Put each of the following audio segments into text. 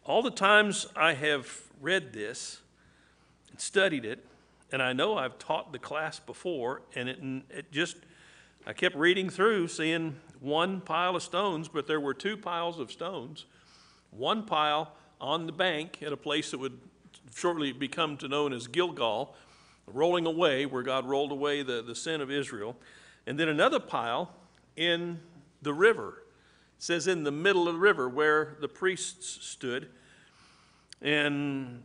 All the times I have read this and studied it, and I know I've taught the class before, and I kept reading through, seeing one pile of stones, but there were two piles of stones. One pile on the bank at a place that would shortly become known as Gilgal, rolling away, where God rolled away the sin of Israel. And then another pile in the river. It says in the middle of the river where the priests stood. And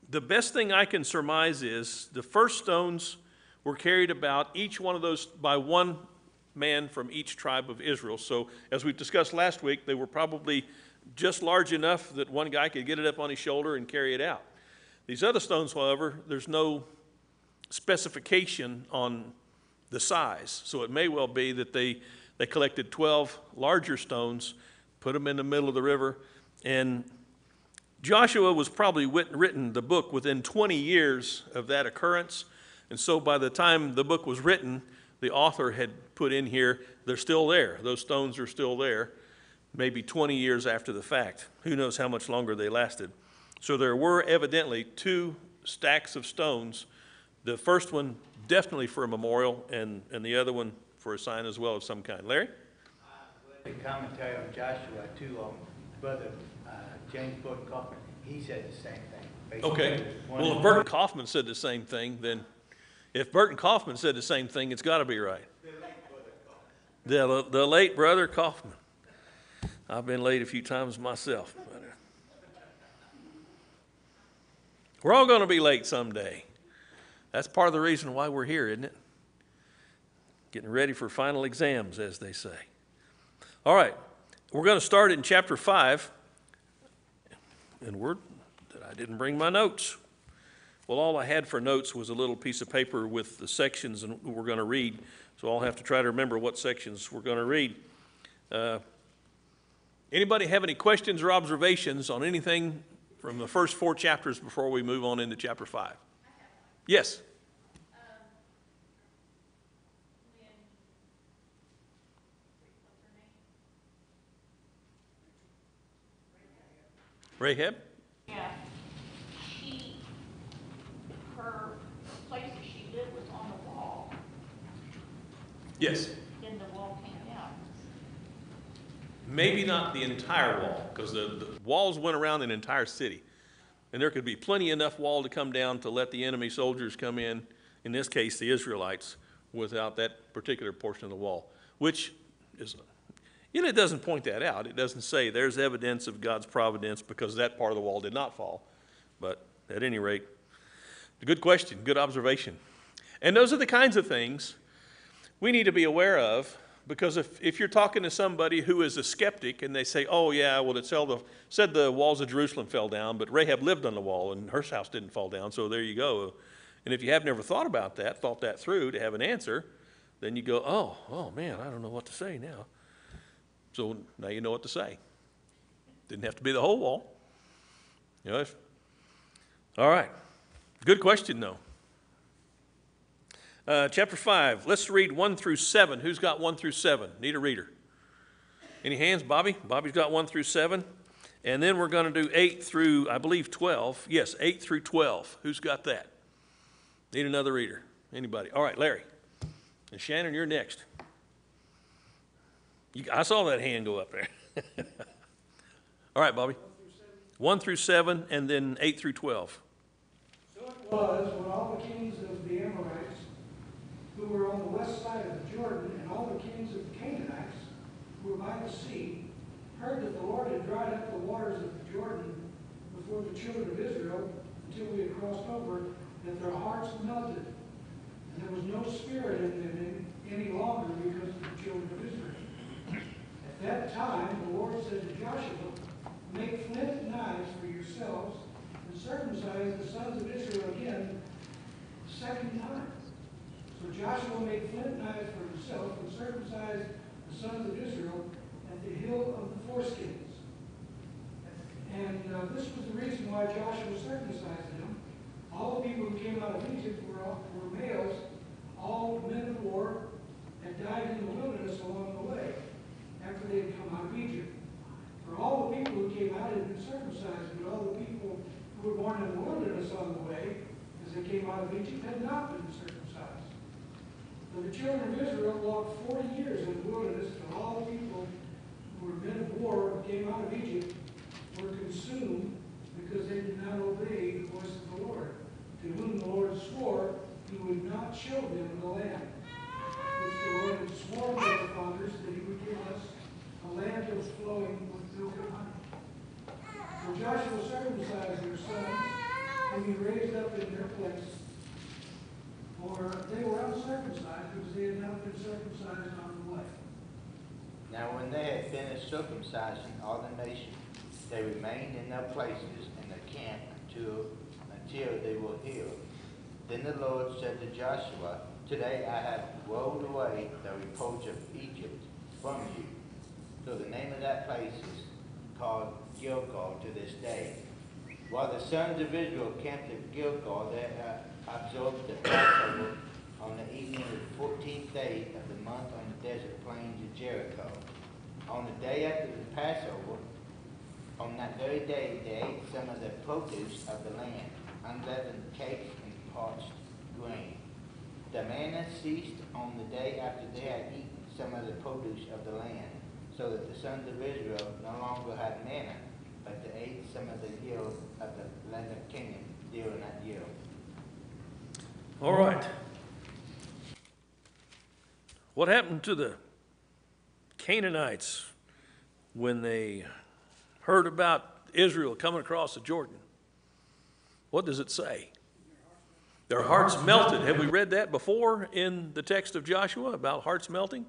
the best thing I can surmise is the first stones were carried about, each one of those by one man from each tribe of Israel. So as we discussed last week, they were probably just large enough that one guy could get it up on his shoulder and carry it out. These other stones, however, there's no specification on the size. So it may well be that they collected 12 larger stones, put them in the middle of the river, and Joshua was probably written the book within 20 years of that occurrence. And so by the time the book was written, the author had put in here, they're still there. Those stones are still there, maybe 20 years after the fact. Who knows how much longer they lasted. So there were evidently two stacks of stones. The first one definitely for a memorial, and the other one for a sign as well of some kind. Larry? The commentary on Joshua, too, Brother James Burton Kaufman, he said the same thing. Okay. Well, if Burton Kaufman said the same thing, then if Burton Kaufman said the same thing, it's got to be right. The late Brother Kaufman. I've been late a few times myself. We're all going to be late someday. That's part of the reason why we're here, isn't it? Getting ready for final exams, as they say. All right, we're going to start in chapter 5. And I didn't bring my notes. Well, all I had for notes was a little piece of paper with the sections and we're going to read. So I'll have to try to remember what sections we're going to read. Anybody have any questions or observations on anything from the first 4 chapters before we move on into chapter 5? Yes. Rahab? Yeah. Her place that she lived was on the wall. Yes. Then the wall came down. Maybe not the entire wall, because the walls went around an entire city. And there could be plenty enough wall to come down to let the enemy soldiers come in this case, the Israelites, without that particular portion of the wall, which is, it doesn't point that out. It doesn't say there's evidence of God's providence because that part of the wall did not fall. But at any rate, a good question, good observation. And those are the kinds of things we need to be aware of, because if you're talking to somebody who is a skeptic and they say, oh yeah, well it said the walls of Jerusalem fell down, but Rahab lived on the wall and her house didn't fall down, so there you go. And if you have never thought about that, thought that through to have an answer, then you go, oh man, I don't know what to say now. So now you know what to say. Didn't have to be the whole wall. All right. Good question, though. Chapter 5. Let's read 1 through 7. Who's got 1 through 7? Need a reader. Any hands? Bobby? Bobby's got 1 through 7. And then we're going to do 8 through, I believe, 12. Yes, 8 through 12. Who's got that? Need another reader. Anybody? All right, Larry. And Shannon, you're next. I saw that hand go up there. All right, Bobby. 1 through 7, and then 8 through 12. So it was when all the kings of the Amorites who were on the west side of the Jordan, and all the kings of the Canaanites who were by the sea, heard that the Lord had dried up the waters of the Jordan before the children of Israel until we had crossed over, that their hearts melted, and there was no spirit in them any longer because of the children of Israel. At that time, the Lord said to Joshua, make flint knives for yourselves and circumcise the sons of Israel again the second time. So Joshua made flint knives for himself and circumcised the sons of Israel at the hill of the foreskins. And this was the reason why Joshua circumcised them. All the people who came out of Egypt were males. All men of war had died in the wilderness along the way after they had come out of Egypt. For all the people who came out had been circumcised born in the wilderness on the way, as they came out of Egypt, had not been circumcised. For the children of Israel walked 40 years in the wilderness, and all the people who were men of war who came out of Egypt were consumed because they did not obey the voice of the Lord, to whom the Lord swore he would not show them the land, which the Lord had sworn to their fathers that he would give us, a land that was flowing with milk and honey. For Joshua circumcised their sons, whom he raised up in their place, for they were uncircumcised because they had not been circumcised on the way. Now when they had finished circumcising all the nations, they remained in their places in the camp until they were healed. Then the Lord said to Joshua, Today I have rolled away the reproach of Egypt from you. So the name of that place is called Gilgal to this day. While the sons of Israel camped at Gilgal, they observed the Passover on the evening of the 14th day of the month on the desert plains of Jericho. On the day after the Passover, on that very day, they ate some of the produce of the land, unleavened cakes and parched grain. The manna ceased on the day after they had eaten some of the produce of the land, so that the sons of Israel no longer had manna, but they ate some of the yield of the land of Canaan during that year. All right. What happened to the Canaanites when they heard about Israel coming across the Jordan? What does it say? Their hearts melted. Have we read that before in the text of Joshua about hearts melting?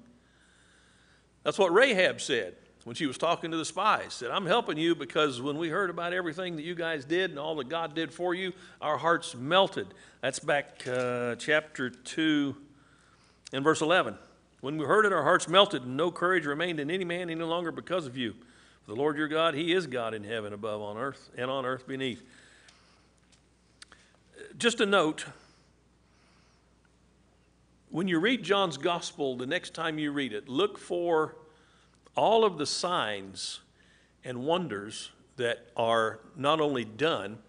That's what Rahab said when she was talking to the spies. Said, I'm helping you because when we heard about everything that you guys did and all that God did for you, our hearts melted. That's back chapter 2 and verse 11. When we heard it, our hearts melted, and no courage remained in any man any longer because of you. For the Lord your God, he is God in heaven above on earth and on earth beneath. Just a note, when you read John's gospel, the next time you read it, look for all of the signs and wonders that are not only done,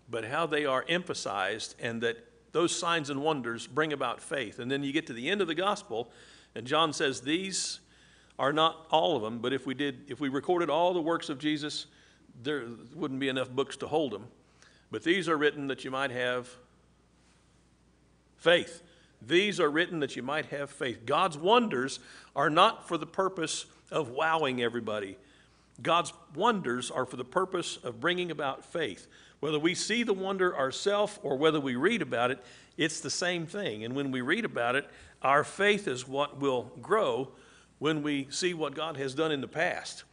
but how they are emphasized, and that those signs and wonders bring about faith. And then you get to the end of the gospel, and John says these are not all of them, but if we recorded all the works of Jesus, there wouldn't be enough books to hold them. But these are written that you might have faith. These are written that you might have faith. God's wonders are not for the purpose of wowing everybody. God's wonders are for the purpose of bringing about faith. Whether we see the wonder ourselves or whether we read about it, it's the same thing. And when we read about it, our faith is what will grow when we see what God has done in the past.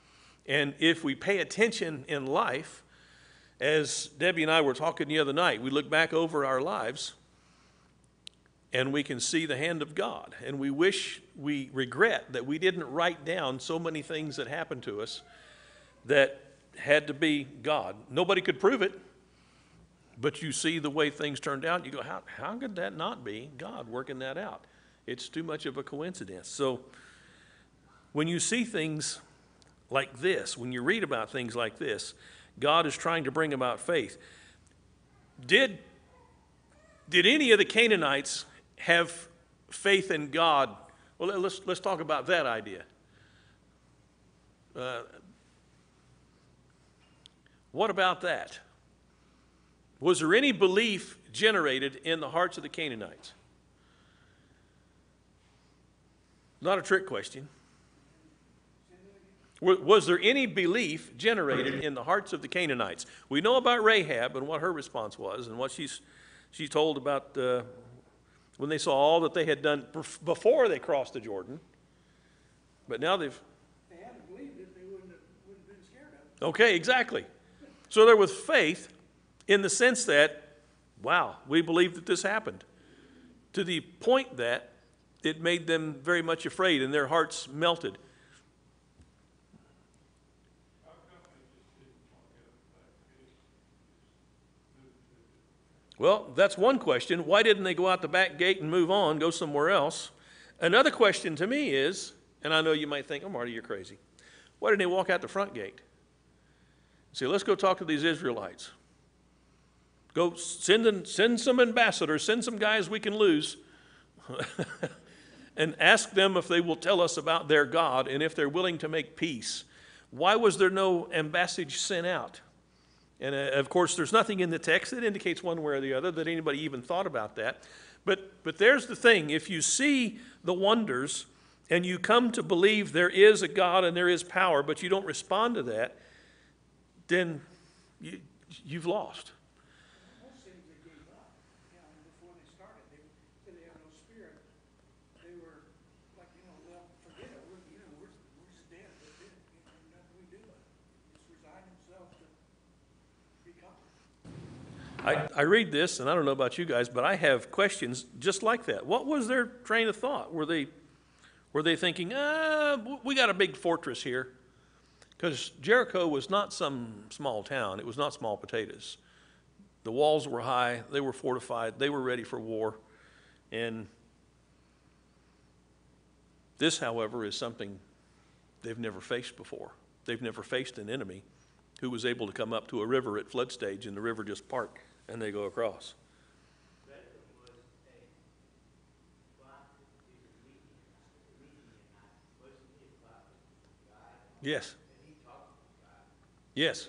And if we pay attention in life, as Debbie and I were talking the other night, we look back over our lives and we can see the hand of God. And we regret that we didn't write down so many things that happened to us that had to be God. Nobody could prove it, but you see the way things turned out. You go, how could that not be God working that out? It's too much of a coincidence. So when you see things like this, when you read about things like this, God is trying to bring about faith. Did any of the Canaanites have faith in God? Well, let's talk about that idea. What about that? Was there any belief generated in the hearts of the Canaanites? Not a trick question. Was there any belief generated in the hearts of the Canaanites? We know about Rahab and what her response was and what she told about when they saw all that they had done before they crossed the Jordan. But now They hadn't believed it, they wouldn't have been scared of it. Okay, exactly. So there was faith in the sense that, wow, we believe that this happened. To the point that it made them very much afraid and their hearts melted. Well, that's one question. Why didn't they go out the back gate and move on, go somewhere else? Another question to me is, and I know you might think, oh, Marty, you're crazy. Why didn't they walk out the front gate? Say, let's go talk to these Israelites. Go send some ambassadors, send some guys we can lose, and ask them if they will tell us about their God and if they're willing to make peace. Why was there no embassage sent out? And of course, there's nothing in the text that indicates one way or the other that anybody even thought about that. But there's the thing. If you see the wonders and you come to believe there is a God and there is power, but you don't respond to that, then you've lost. Most things they gave up. Before they started, they said they have no spirit. They were like, well, forget it. We're just dead. That's it. Nothing we do. Just resign themselves to be conquered. I read this, and I don't know about you guys, but I have questions just like that. What was their train of thought? Were they thinking, we got a big fortress here? Because Jericho was not some small town. It was not small potatoes. The walls were high. They were fortified. They were ready for war. And this, however, is something they've never faced before. They've never faced an enemy who was able to come up to a river at flood stage, and the river just part, and they go across. Yes. Yes.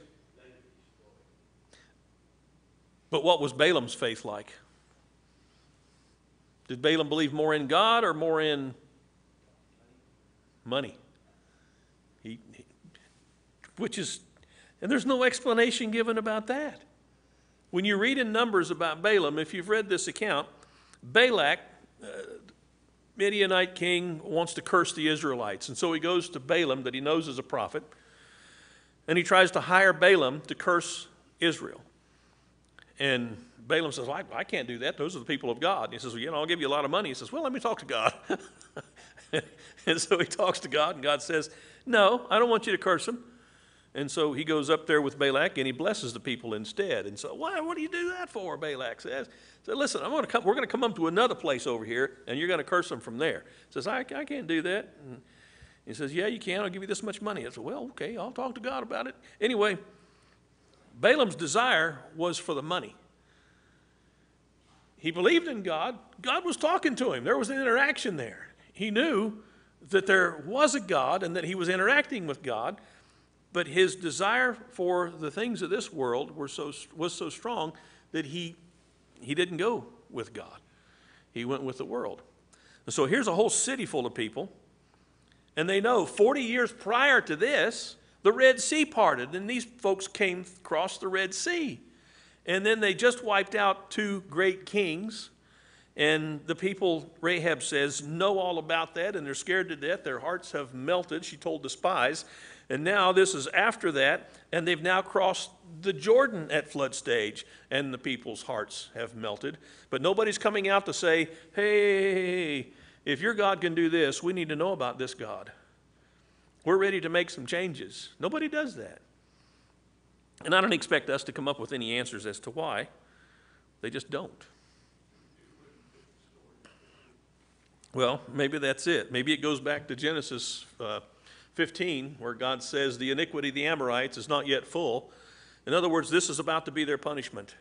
But what was Balaam's faith like? Did Balaam believe more in God or more in money? And there's no explanation given about that. When you read in Numbers about Balaam, if you've read this account, Balak, Midianite king, wants to curse the Israelites. And so he goes to Balaam, that he knows is a prophet, and he tries to hire Balaam to curse Israel. And Balaam says, well, I can't do that. Those are the people of God. And he says, well, I'll give you a lot of money. He says, well, let me talk to God. And so he talks to God, and God says, no, I don't want you to curse them. And so he goes up there with Balak, and he blesses the people instead. And so, what do you do that for, Balak says. So listen, we're going to come up to another place over here, and you're going to curse them from there. He says, I can't do that. And he says, yeah, you can. I'll give you this much money. I said, well, okay, I'll talk to God about it. Anyway, Balaam's desire was for the money. He believed in God. God was talking to him. There was an interaction there. He knew that there was a God and that he was interacting with God, but his desire for the things of this world was so strong that he didn't go with God. He went with the world. And so here's a whole city full of people, and they know 40 years prior to this, the Red Sea parted, and these folks came across the Red Sea. And then they just wiped out two great kings, and the people, Rahab says, know all about that, and they're scared to death. Their hearts have melted, she told the spies. And now this is after that, and they've now crossed the Jordan at flood stage, and the people's hearts have melted. But nobody's coming out to say, hey, if your God can do this, we need to know about this God. We're ready to make some changes. Nobody does that. And I don't expect us to come up with any answers as to why. They just don't. Well, maybe that's it. Maybe it goes back to Genesis 15, where God says the iniquity of the Amorites is not yet full. In other words, this is about to be their punishment.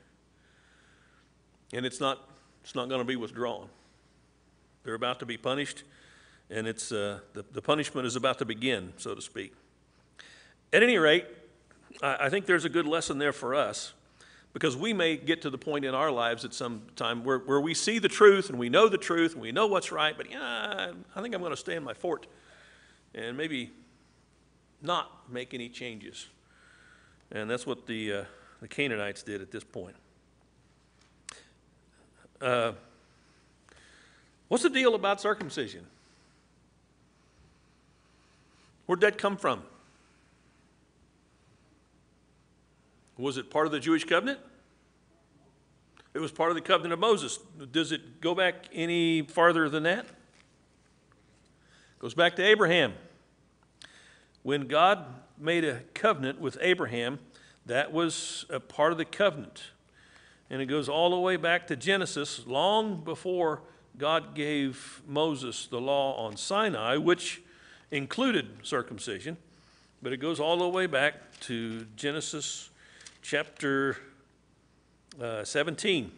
And it's not going to be withdrawn. They're about to be punished, and it's the punishment is about to begin, so to speak. At any rate, I think there's a good lesson there for us, because we may get to the point in our lives at some time where we see the truth and we know the truth and we know what's right, but I think I'm going to stay in my fort and maybe not make any changes. And that's what the Canaanites did at this point. What's the deal about circumcision? Where'd that come from? Was it part of the Jewish covenant? It was part of the covenant of Moses. Does it go back any farther than that? It goes back to Abraham. When God made a covenant with Abraham, that was a part of the covenant. And it goes all the way back to Genesis, long before God gave Moses the law on Sinai, which included circumcision. But it goes all the way back to Genesis chapter 17.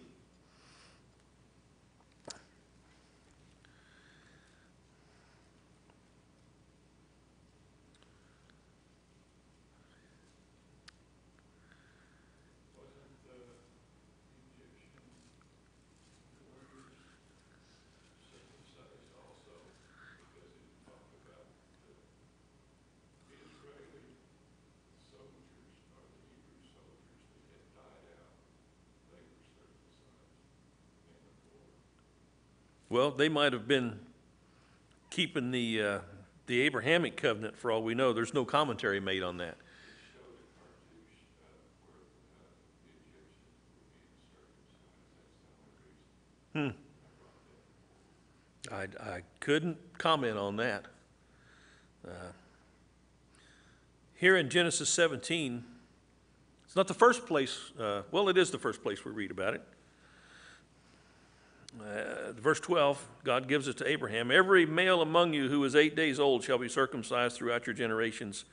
Well, they might have been keeping the Abrahamic covenant for all we know. There's no commentary made on that. I couldn't comment on that. Here in Genesis 17, it's not the first place, well, it is the first place we read about it. Verse 12, God gives it to Abraham. Every male among you who is 8 days old shall be circumcised throughout your generations.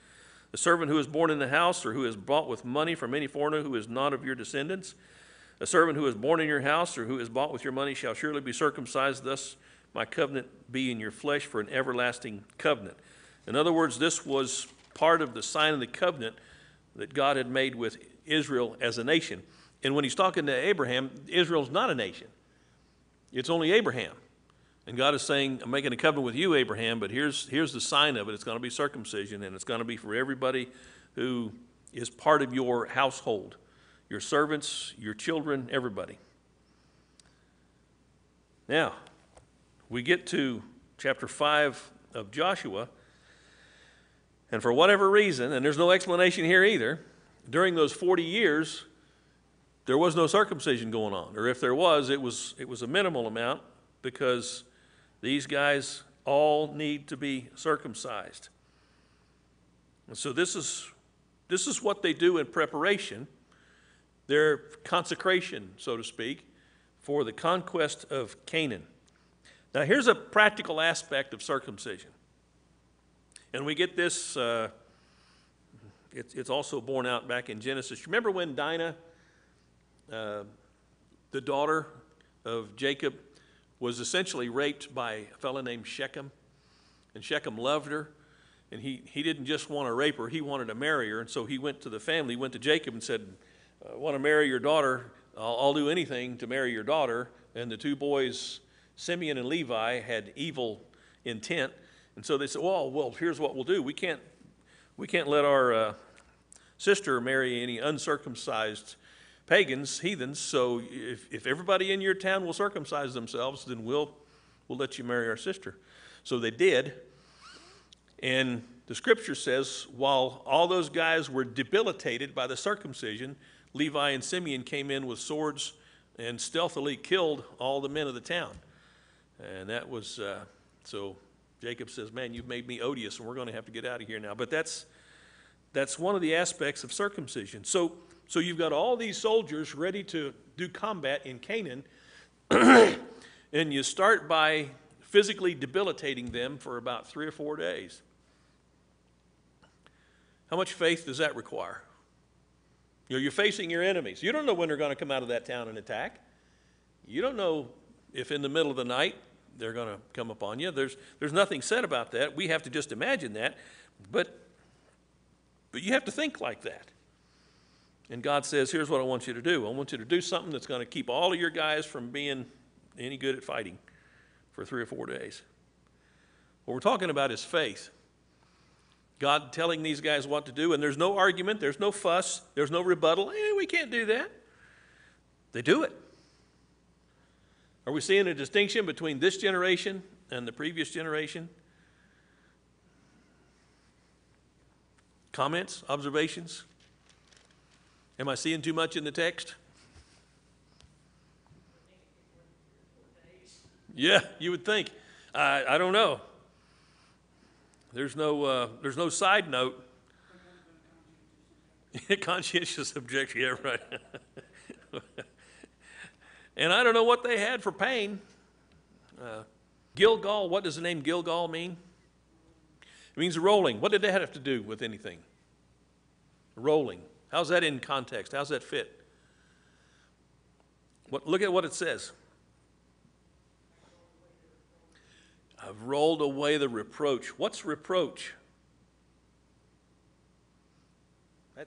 The servant who is born in the house or who is bought with money from any foreigner who is not of your descendants, a servant who is born in your house or who is bought with your money shall surely be circumcised. Thus my covenant be in your flesh for an everlasting covenant. In other words, this was part of the sign of the covenant that God had made with Israel as a nation. And when he's talking to Abraham, Israel's not a nation. It's only Abraham. And God is saying, I'm making a covenant with you, Abraham, but here's the sign of it. It's going to be circumcision, and it's going to be for everybody who is part of your household, your servants, your children, everybody. Now, we get to chapter 5 of Joshua, and for whatever reason, and there's no explanation here either, during those 40 years, there was no circumcision going on. Or if there was, it was a minimal amount because these guys all need to be circumcised. And so this is what they do in preparation, their consecration, so to speak, for the conquest of Canaan. Now here's a practical aspect of circumcision. And we get this, it's also borne out back in Genesis. Remember when Dinah, the daughter of Jacob, was essentially raped by a fellow named Shechem, and Shechem loved her, and he didn't just want to rape her, he wanted to marry her, and so he went to the family, went to Jacob and said, I want to marry your daughter, I'll do anything to marry your daughter. And the two boys, Simeon and Levi, had evil intent, and so they said, well, here's what we'll do. We can't let our sister marry any uncircumcised pagans, heathens, so if everybody in your town will circumcise themselves, then we'll let you marry our sister. So they did, and the scripture says, while all those guys were debilitated by the circumcision, Levi and Simeon came in with swords and stealthily killed all the men of the town. And that was, so Jacob says, man, you've made me odious, and we're going to have to get out of here now. But that's one of the aspects of circumcision. So you've got all these soldiers ready to do combat in Canaan, and you start by physically debilitating them for about 3 or 4 days. How much faith does that require? You're facing your enemies. You don't know when they're going to come out of that town and attack. You don't know if in the middle of the night they're going to come upon you. There's nothing said about that. We have to just imagine that, but you have to think like that. And God says, here's what I want you to do. I want you to do something that's going to keep all of your guys from being any good at fighting for 3 or 4 days. What we're talking about is faith. God telling these guys what to do, and there's no argument, there's no fuss, there's no rebuttal. We can't do that. They do it. Are we seeing a distinction between this generation and the previous generation? Comments, observations? Am I seeing too much in the text? Yeah, you would think. I don't know. There's no side note. Conscientious objection, yeah, right. And I don't know what they had for pain. Gilgal, what does the name Gilgal mean? It means rolling. What did that have to do with anything? Rolling. How's that in context? How's that fit? Look at what it says. I've rolled away the reproach. What's reproach?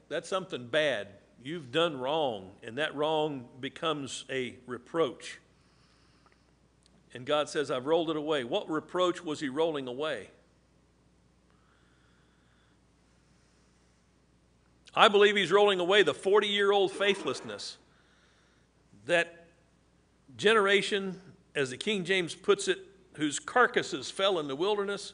That's something bad. You've done wrong, and that wrong becomes a reproach. And God says, I've rolled it away. What reproach was he rolling away? I believe he's rolling away the 40-year-old faithlessness. That generation, as the King James puts it, whose carcasses fell in the wilderness,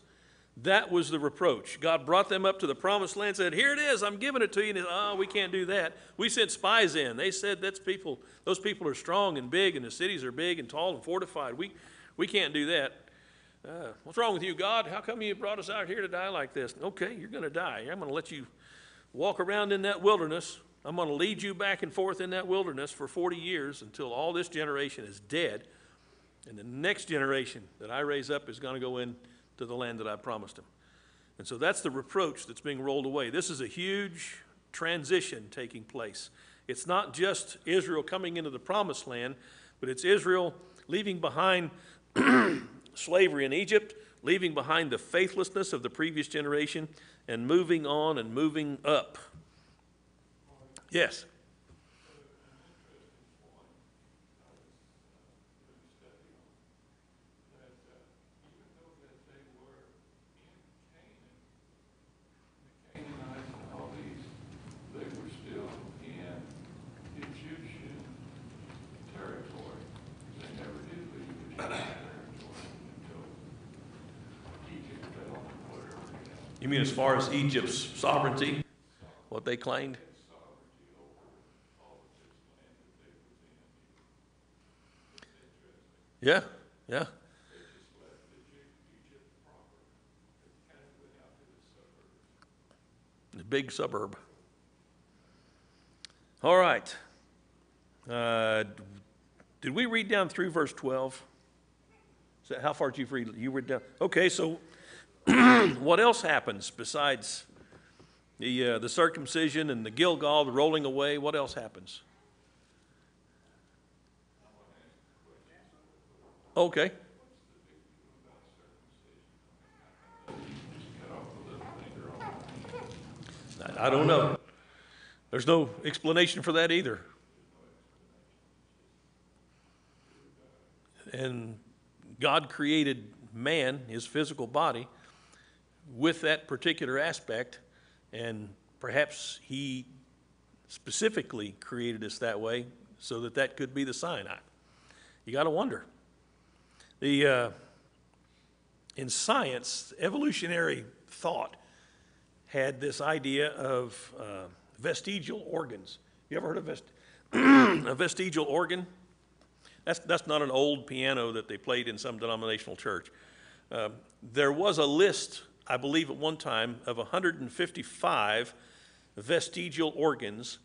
that was the reproach. God brought them up to the promised land, said, here it is, I'm giving it to you. And oh, we can't do that. We sent spies in. They said those people are strong and big, and the cities are big and tall and fortified. We can't do that. What's wrong with you, God? How come you brought us out here to die like this? Okay, you're going to die. I'm going to let you walk around in that wilderness. I'm going to lead you back and forth in that wilderness for 40 years until all this generation is dead. And the next generation that I raise up is going to go into the land that I promised them. And so that's the reproach that's being rolled away. This is a huge transition taking place. It's not just Israel coming into the promised land, but it's Israel leaving behind slavery in Egypt, leaving behind the faithlessness of the previous generation, and moving on and moving up. Yes. You mean as far as Egypt's sovereignty, what they claimed? Yeah, yeah. The big suburb. All right. Did we read down through verse 12? How far did you read? You read down. Okay, so what else happens besides the circumcision and the Gilgal, the rolling away? What else happens? Okay. I don't know. There's no explanation for that either. And God created man, his physical body, with that particular aspect, and perhaps he specifically created us that way so that that could be the sign. You got to wonder. In science, evolutionary thought had this idea of vestigial organs. You ever heard of a vestigial organ? That's not an old piano that they played in some denominational church. There was a list, I believe at one time, of 155 vestigial organs.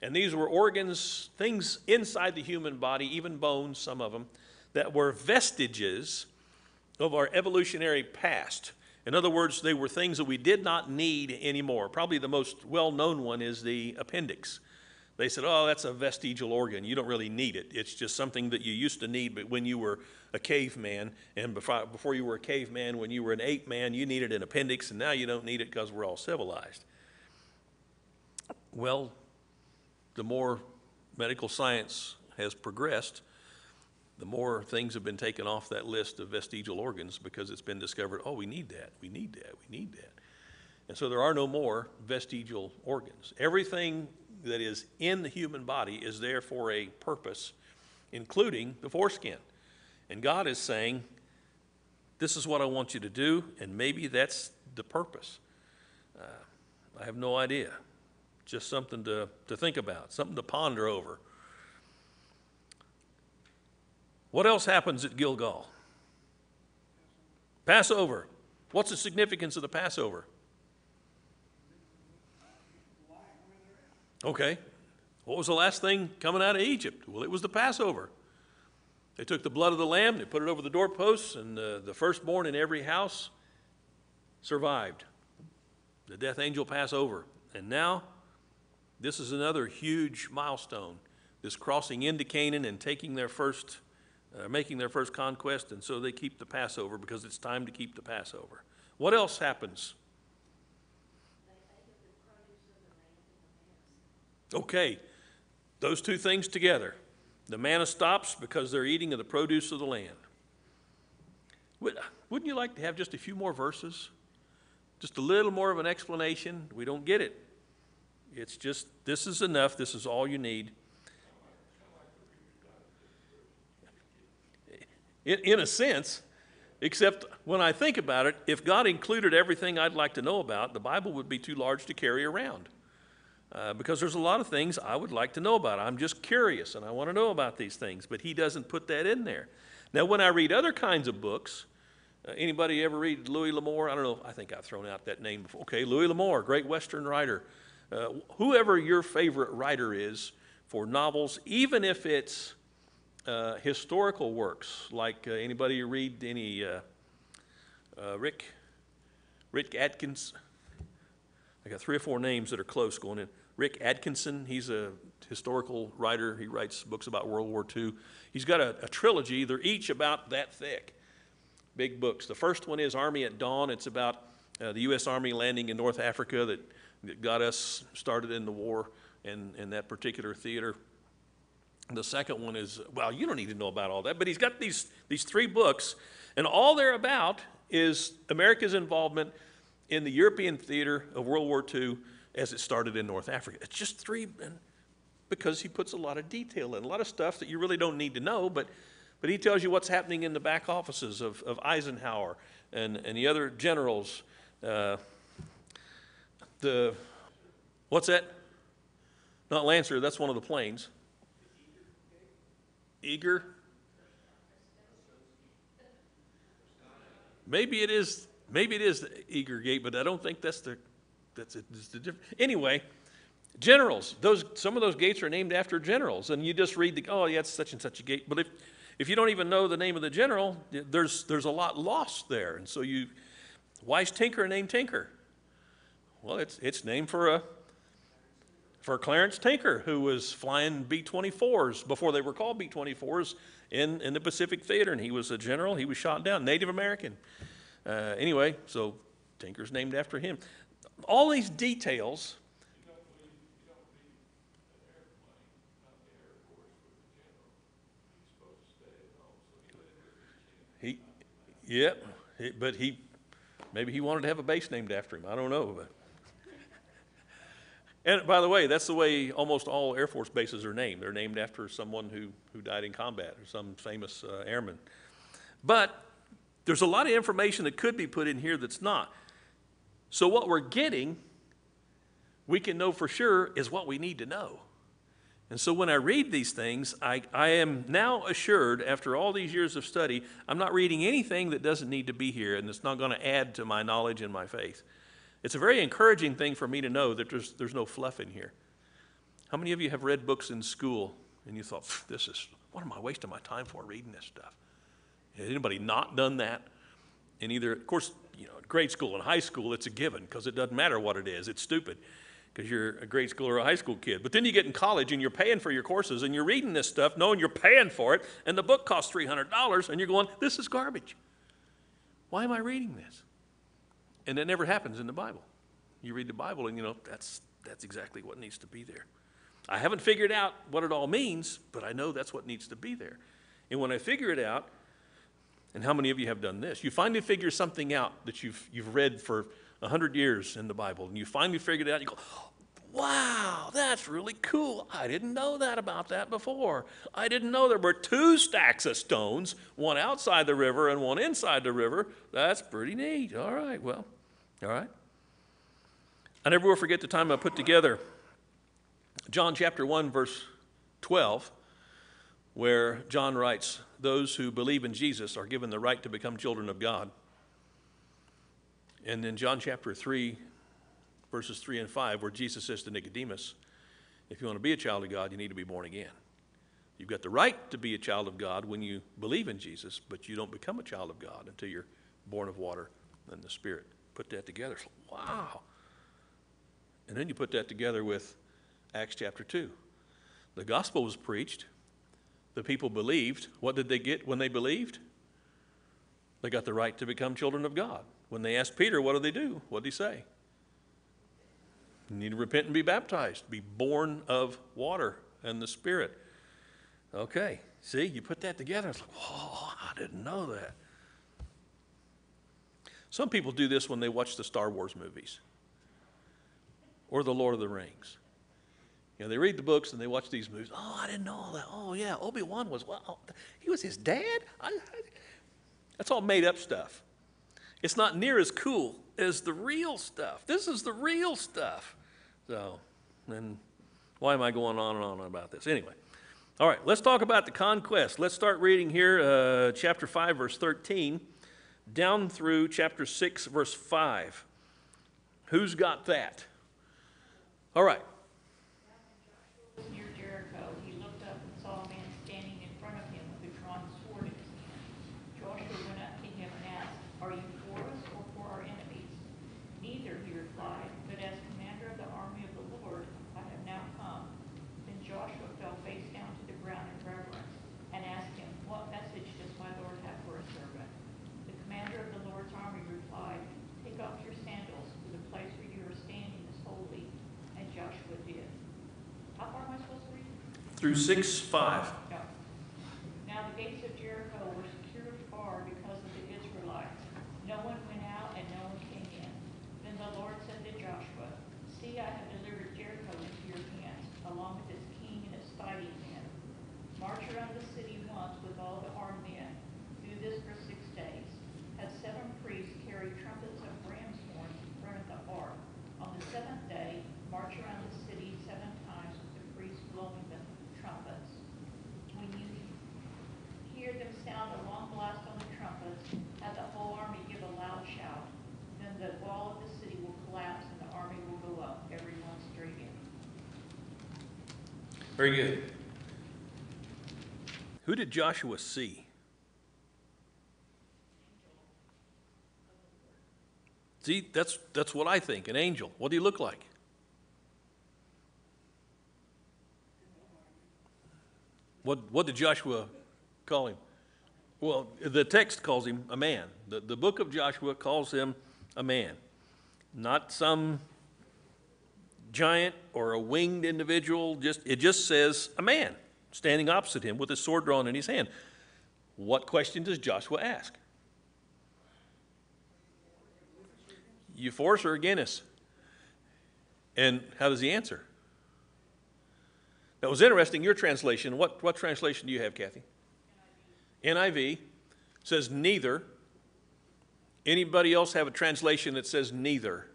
And these were organs, things inside the human body, even bones, some of them, that were vestiges of our evolutionary past. In other words, they were things that we did not need anymore. Probably the most well-known one is the appendix. They said, oh, that's a vestigial organ. You don't really need it. It's just something that you used to need, but when you were a caveman, and before you were a caveman, when you were an ape man, you needed an appendix, and now you don't need it because we're all civilized. Well, the more medical science has progressed, the more things have been taken off that list of vestigial organs because it's been discovered, oh, we need that, we need that, we need that. And so there are no more vestigial organs. Everything that is in the human body is there for a purpose, including the foreskin. And God is saying, this is what I want you to do, and maybe that's the purpose. I have no idea. Just something to think about, something to ponder over. What else happens at Gilgal? Passover. What's the significance of the Passover? Okay. What was the last thing coming out of Egypt? Well, it was the Passover. They took the blood of the lamb, they put it over the doorposts, and the firstborn in every house survived. The death angel passed over. And now, this is another huge milestone. this crossing into Canaan and taking their first, making their first conquest, and so they keep the Passover because it's time to keep the Passover. What else happens? Okay, those two things together. The manna stops because they're eating of the produce of the land. Wouldn't you like to have just a few more verses? Just a little more of an explanation? We don't get it. It's just, this is enough. This is all you need. In a sense, except when I think about it, if God included everything I'd like to know about, the Bible would be too large to carry around. Because there's a lot of things I would like to know about. I'm just curious and I want to know about these things, but he doesn't put that in there. Now, when I read other kinds of books, anybody ever read Louis L'Amour? I don't know, I think I've thrown out that name before. Okay, Louis L'Amour, great Western writer. Whoever your favorite writer is for novels, even if it's historical works, like anybody read any Rick Atkins? I got 3 or 4 names that are close going in. Rick Atkinson, he's a historical writer. He writes books about World War II. He's got a trilogy. They're each about that thick, big books. The first one is Army at Dawn. It's about the U.S. Army landing in North Africa that got us started in the war in that particular theater. The second one is, well, you don't need to know about all that, but he's got these 3 books, and all they're about is America's involvement in the European theater of World War II as it started in North Africa. It's just 3, because he puts a lot of detail in, a lot of stuff that you really don't need to know, but he tells you what's happening in the back offices of Eisenhower and the other generals. What's that? Not Lancer, that's one of the planes. Eager? Maybe it is the Eager Gate, but I don't think that's the difference. Anyway, generals. Some of those gates are named after generals, and you just read oh yeah, it's such and such a gate. But if you don't even know the name of the general, there's a lot lost there. And so why is Tinker named Tinker? Well, it's named for Clarence Tinker, who was flying B-24s before they were called B-24s in the Pacific Theater, and he was a general. He was shot down, Native American. Anyway, so Tinker's named after him. All these details. Maybe he wanted to have a base named after him. I don't know. But. And by the way, that's the way almost all Air Force bases are named. They're named after someone who died in combat or some famous airman. But there's a lot of information that could be put in here that's not. So what we're getting, we can know for sure, is what we need to know. And so when I read these things, I am now assured, after all these years of study, I'm not reading anything that doesn't need to be here and that's not going to add to my knowledge and my faith. It's a very encouraging thing for me to know that there's no fluff in here. How many of you have read books in school and you thought, what am I wasting my time for reading this stuff? Has anybody not done that? And either, of course, grade school and high school, it's a given because it doesn't matter what it is. It's stupid because you're a grade school or a high school kid. But then you get in college and you're paying for your courses and you're reading this stuff knowing you're paying for it, and the book costs $300 and you're going, this is garbage. Why am I reading this? And that never happens in the Bible. You read the Bible and that's exactly what needs to be there. I haven't figured out what it all means, but I know that's what needs to be there. And when I figure it out, and how many of you have done this? You finally figure something out that you've read for 100 years in the Bible, and you finally figured it out, and you go, wow, that's really cool. I didn't know that about that before. I didn't know there were 2 stacks of stones, one outside the river and one inside the river. That's pretty neat. All right, well, all right. I never will forget the time I put together John chapter 1, verse 12, where John writes, those who believe in Jesus are given the right to become children of God. And then John chapter 3, verses 3 and 5, where Jesus says to Nicodemus, if you want to be a child of God, you need to be born again. You've got the right to be a child of God when you believe in Jesus, but you don't become a child of God until you're born of water and the Spirit. Put that together. Wow. And then you put that together with Acts chapter 2. The gospel was preached. The people believed. What did they get when they believed? They got the right to become children of God. When they asked Peter, what did they do? What did he say? You need to repent and be baptized, be born of water and the Spirit. Okay, see, you put that together, it's like, whoa, I didn't know that. Some people do this when they watch the Star Wars movies or the Lord of the Rings. You know, they read the books and they watch these movies. Oh, I didn't know all that. Oh, yeah, Obi-Wan was, well, he was his dad? That's all made up stuff. It's not near as cool as the real stuff. This is the real stuff. So, and why am I going on and on about this? Anyway, all right, let's talk about the conquest. Let's start reading here, chapter 5, verse 13, down through chapter 6, verse 5. Who's got that? All right. Near Jericho, he looked up and saw a man standing in front of him with a drawn sword in his hand. Joshua went up to him and asked, "Are you for us or for our enemies?" "Neither," he replied, "but as commander of the army of the Lord, I have now come." Then Joshua fell face down to the ground in reverence and asked him, "What message does my Lord have for a servant?" The commander of the Lord's army replied, "Take off your sandals, for the place where you are standing is holy." And Joshua did. How far am I supposed to read? Through 6:5. No. Now the gates of Jericho were secured far because of the Israelites. No one went out and no one came in. Then the Lord said to Joshua, "See, I have delivered Jericho into your hands, along with its king and its fighting men. March around the city once with all the armed men. Do this for 6 days. Have 7 priests carry trumpets of ram's horns in front of the ark. On the 7th day, march around the city 7 times with the priests blowing the trumpets. When you hear them sound a long blast on the trumpets, have the whole army give a loud shout. Then the wall of the city will collapse and the army will go up, everyone straight in." Very good. Who did Joshua see? See, that's what I think, an angel. What did he look like? What did Joshua call him? Well, the text calls him a man. The book of Joshua calls him a man. Not some giant or a winged individual. It just says a man standing opposite him with his sword drawn in his hand. What question does Joshua ask? You for us or against us? And how does he answer? That was interesting. Your translation, what translation do you have, Kathy? NIV says neither. Anybody else have a translation that says neither?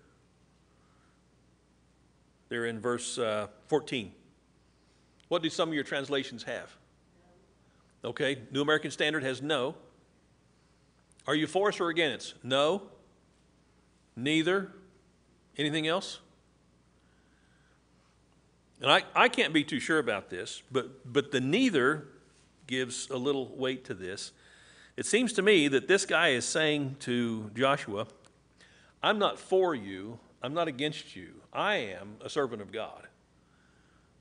They're in verse 14. What do some of your translations have? Okay, New American Standard has no. Are you for us or against us? No. Neither. Anything else? And I can't be too sure about this, but the neither gives a little weight to this. It seems to me that this guy is saying to Joshua, I'm not for you, I'm not against you. I am a servant of God.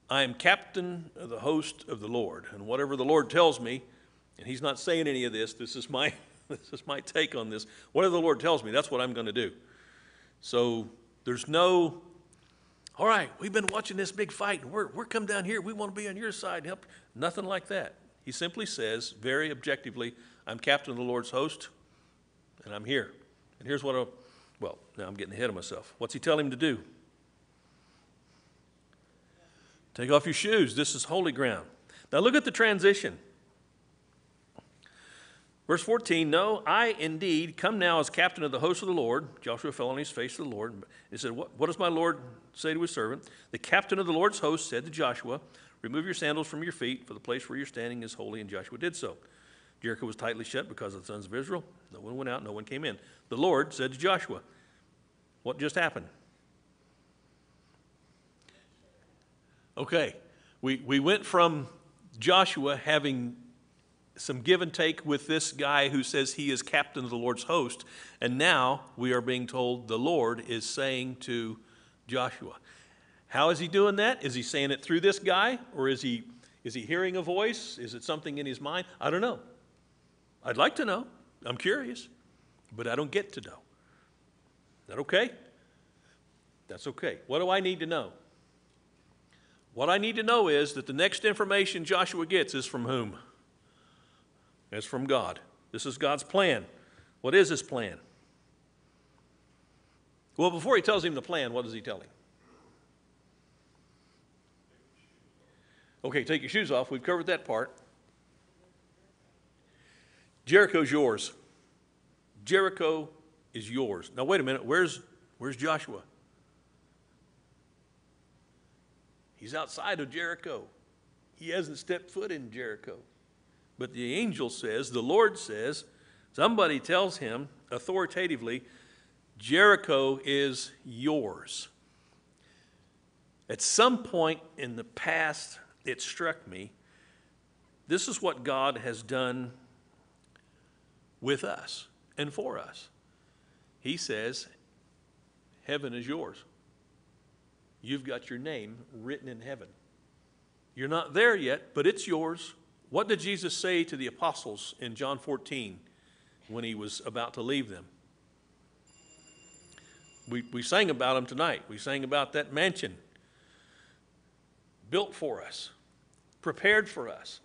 I am captain of the host of the Lord, and whatever the Lord tells me, and he's not saying any of this, this is my take on this. Whatever the Lord tells me, that's what I'm going to do. So there's no, all right, we've been watching this big fight, and we're come down here, we want to be on your side and help. Nothing like that. He simply says, very objectively, I'm captain of the Lord's host, and I'm here. And here's what well, now I'm getting ahead of myself. What's he telling him to do? Take off your shoes. This is holy ground. Now look at the transition. Verse 14, no, I indeed come now as captain of the host of the Lord. Joshua fell on his face to the Lord. He said, what does my Lord say to his servant? The captain of the Lord's host said to Joshua, remove your sandals from your feet, for the place where you're standing is holy. And Joshua did so. Jericho was tightly shut because of the sons of Israel. No one went out, no one came in. The Lord said to Joshua, what just happened? Okay, we went from Joshua having some give and take with this guy who says he is captain of the Lord's host, and now we are being told the Lord is saying to Joshua. How is he doing that? Is he saying it through this guy? Or is he hearing a voice? Is it something in his mind? I don't know. I'd like to know. I'm curious. But I don't get to know. Is that okay? That's okay. What do I need to know? What I need to know is that the next information Joshua gets is from whom? It's from God. This is God's plan. What is his plan? Well, before he tells him the plan, what does he tell him? Okay, take your shoes off. We've covered that part. Jericho's yours. Jericho is yours. Now, wait a minute. Where's Joshua? He's outside of Jericho. He hasn't stepped foot in Jericho. But the angel says, the Lord says, somebody tells him authoritatively, Jericho is yours. At some point in the past, it struck me, this is what God has done with us and for us. He says, heaven is yours. You've got your name written in heaven. You're not there yet, but it's yours. What did Jesus say to the apostles in John 14 when he was about to leave them? We sang about them tonight. We sang about that mansion built for us, prepared for us.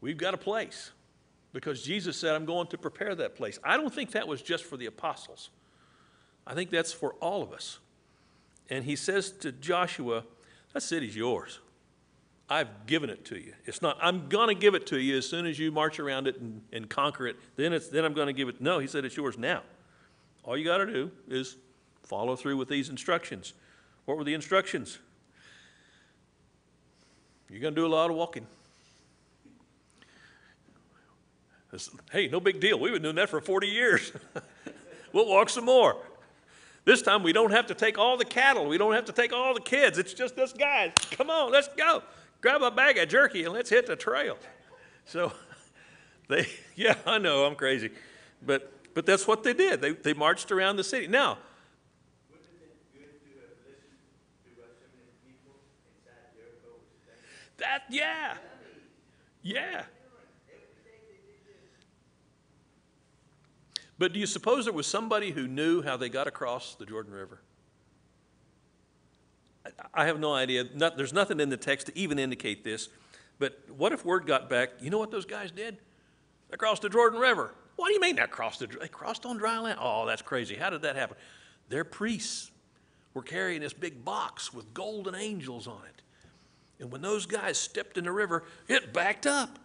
We've got a place because Jesus said, I'm going to prepare that place. I don't think that was just for the apostles. I think that's for all of us. And he says to Joshua, that city's yours. I've given it to you. It's not, I'm going to give it to you as soon as you march around it and conquer it. Then I'm going to give it. No, he said it's yours now. All you got to do is follow through with these instructions. What were the instructions? You're going to do a lot of walking. Hey, no big deal. We've been doing that for 40 years. We'll walk some more. This time we don't have to take all the cattle. We don't have to take all the kids. It's just us guys. Come on, let's go. Grab a bag of jerky and let's hit the trail. So yeah, I know, I'm crazy. But that's what they did. They marched around the city. Now, wouldn't it have been good to have listened to what some of the people inside Jericho was saying? Yeah. But do you suppose there was somebody who knew how they got across the Jordan River? I have no idea. There's nothing in the text to even indicate this. But what if word got back, you know what those guys did? They crossed the Jordan River. What do you mean they crossed on dry land? Oh, that's crazy. How did that happen? Their priests were carrying this big box with golden angels on it. And when those guys stepped in the river, it backed up.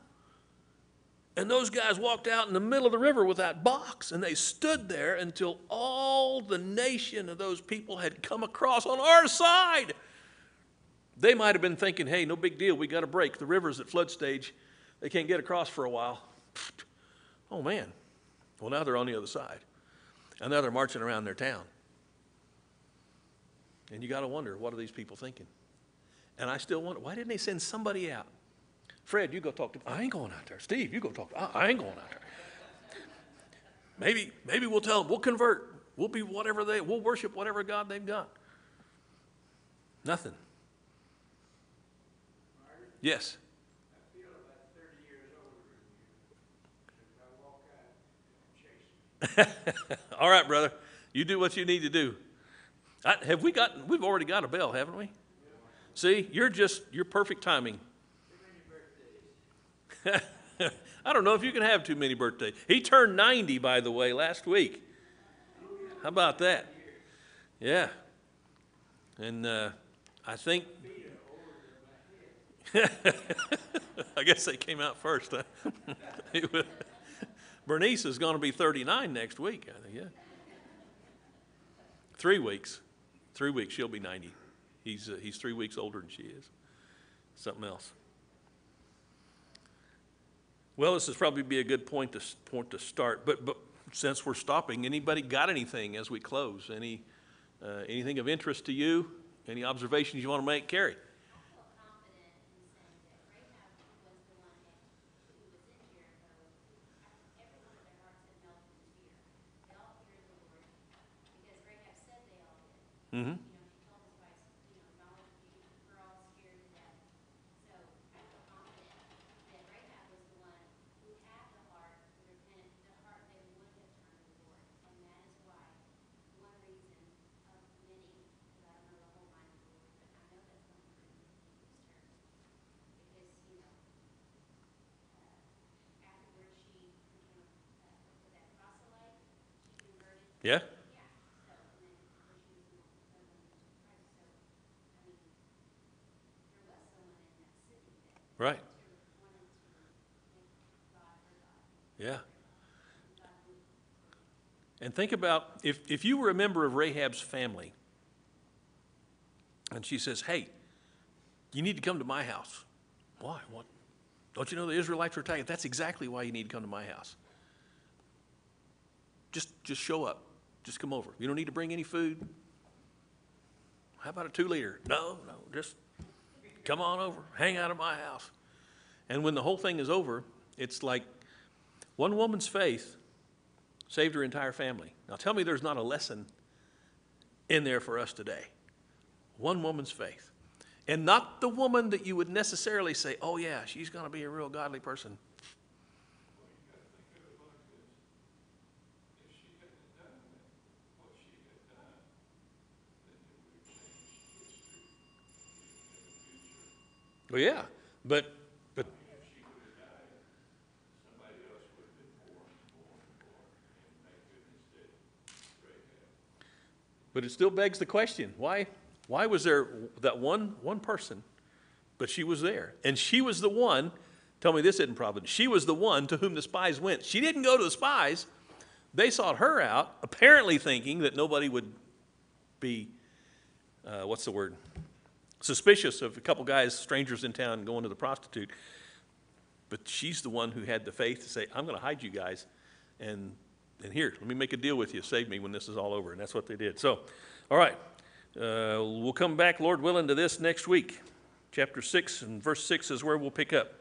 And those guys walked out in the middle of the river with that box, and they stood there until all the nation of those people had come across on our side. They might have been thinking, hey, no big deal, we got a break. The river's at flood stage. They can't get across for a while. Oh, man. Well, now they're on the other side. And now they're marching around their town. And you got to wonder, what are these people thinking? And I still wonder, why didn't they send somebody out? Fred, you go talk to, I ain't going out there. Steve, you go talk to, I ain't going out there. Maybe we'll tell them, we'll convert. We'll be we'll worship whatever God they've got. Nothing. Marty, Yes. I feel about 30 years older than you. If I walk out, chase me. All right, brother. You do what you need to do. We've already got a bell, haven't we? See, you're perfect timing. I don't know if you can have too many birthdays. He turned 90, by the way, last week. How about that? Yeah. And I think, I guess they came out first. Huh? Bernice is going to be 39 next week, I think, yeah. 3 weeks. 3 weeks, she'll be 90. He's 3 weeks older than she is. Something else. Well, this would probably be a good point to start. But since we're stopping, anybody got anything as we close? Anything of interest to you? Any observations you want to make? Carrie? I feel confident in saying that Rahab was the one who was in Jericho. Every one of their hearts had melted in fear. They all feared the Lord because Rahab said they all did. Mm-hmm. She told the spies, Yeah? Right. Yeah. And think about if you were a member of Rahab's family, and she says, hey, you need to come to my house. Why? What? Don't you know the Israelites are attacking? That's exactly why you need to come to my house. Just show up. Just come over. You don't need to bring any food. How about a 2-liter? No, just come on over. Hang out at my house. And when the whole thing is over, it's like one woman's faith saved her entire family. Now tell me there's not a lesson in there for us today. One woman's faith. And not the woman that you would necessarily say, oh yeah, she's going to be a real godly person. Well, yeah, but it still begs the question, why was there that one person, but she was there. And she was the one, tell me this isn't providence, she was the one to whom the spies went. She didn't go to the spies. They sought her out, apparently thinking that nobody would be, suspicious of a couple guys, strangers in town, going to the prostitute. But she's the one who had the faith to say, I'm going to hide you guys, and here, let me make a deal with you. Save me when this is all over. And that's what they did. So, all right. We'll come back, Lord willing, to this next week. Chapter 6 and verse 6 is where we'll pick up.